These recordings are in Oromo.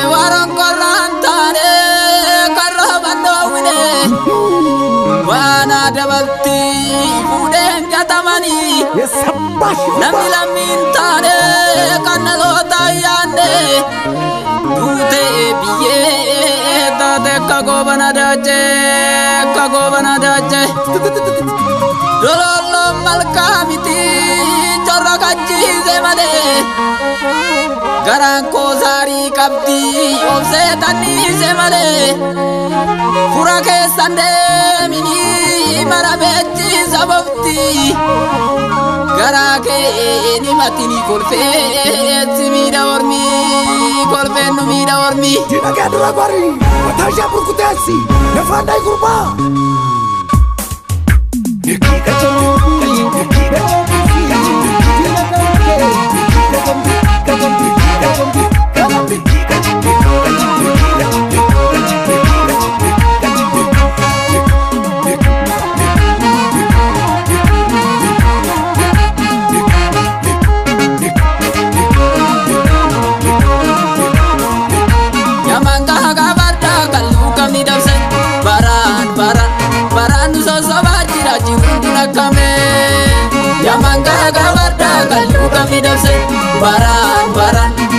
Warang korantane karra bandawine wana dabalti budeng jatamani nami lamintane kanna lotayande dute biye tate kagobana daje dololo malkamiti jorra kaji zemade Garanko zari kabdi obse tani zemale Furake sande mini marabeti sababti Garake ni matini kolfe timida ormi kolfe numida ormi Tina gadra bari wataja burkutasi nafandai kurba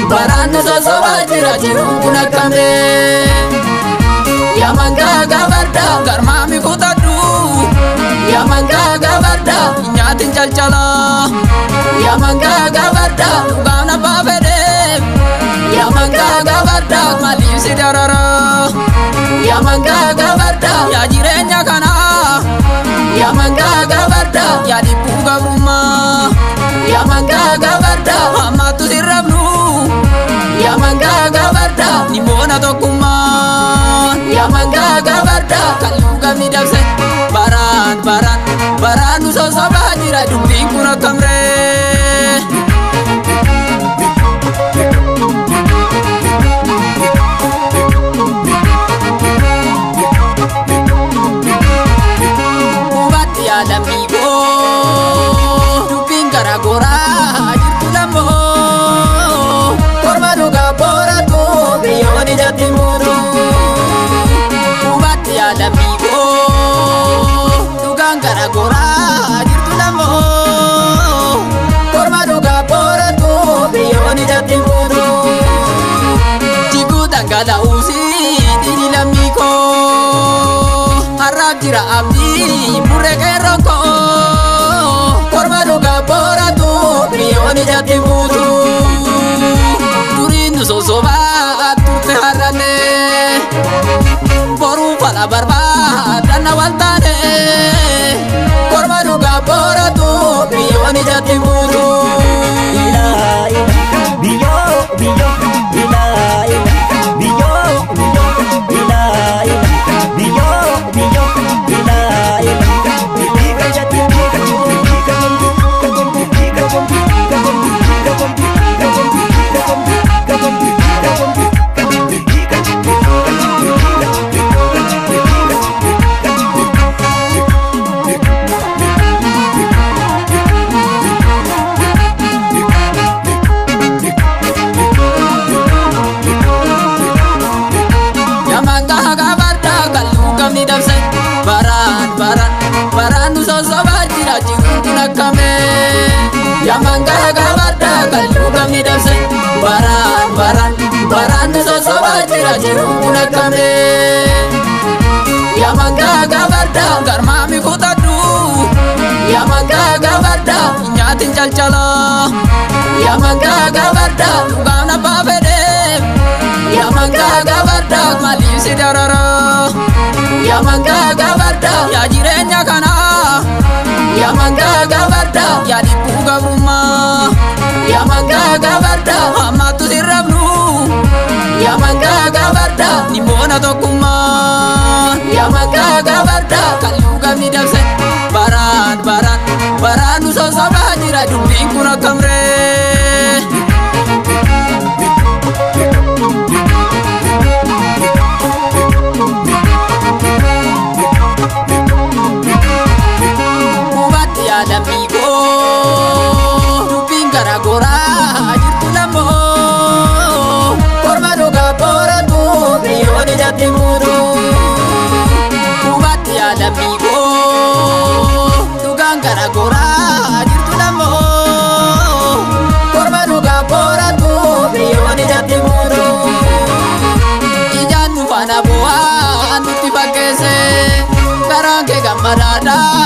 Baran so bajira jiruna kame Yamanga gabarda garmami kutadu Yamanga gabarda nyatin calcala Yamanga gabarda ugana babede Yamanga gabarda mali sidarara Yamanga gabarda ya jirenya kana Yamanga gabarda ya dipuga rumah Yamanga gabarda amatu sirabnu Yamanga gabarda nimona tokuma Yamanga gabarda kaluga midabse baran so sabajira dumping kuna kamre Ubati adamigo dumping garagora jirtu lambo Timuru Ubati adamigo Tugang garagora jirtu lamo Korma duga poratu biyoni jatimuru Jigu dangada usi dini lamiko Harap jira abdi mureke roko Korma duga poratu biyoni jatimuru Turindu sosoba harane boru fala barba dana wantane korma duga boratu biyoni jati buru ila biyo ila ila biyo ila biyo ila ila jati baran so sabajira jiruna kame Yamanga gabarda kaluga midabse baran so sabajira jiruna kame Yamanga gabarda garmami kutadu Yamanga gabarda nyatin calcala Yamanga gabarda ugana babede Yamanga gabarda mali sidarara Yamanga gabarda ya jirenya kana Yamanga gabarda ya dipuga rumah Yamanga gabarda amatu sirabnu Yamanga gabarda nimona tokuma Yamanga gabarda kaluga midabse baran so sabajira dumping kuna kamre adamigo dumping garagora jirtu lambo maraadhaa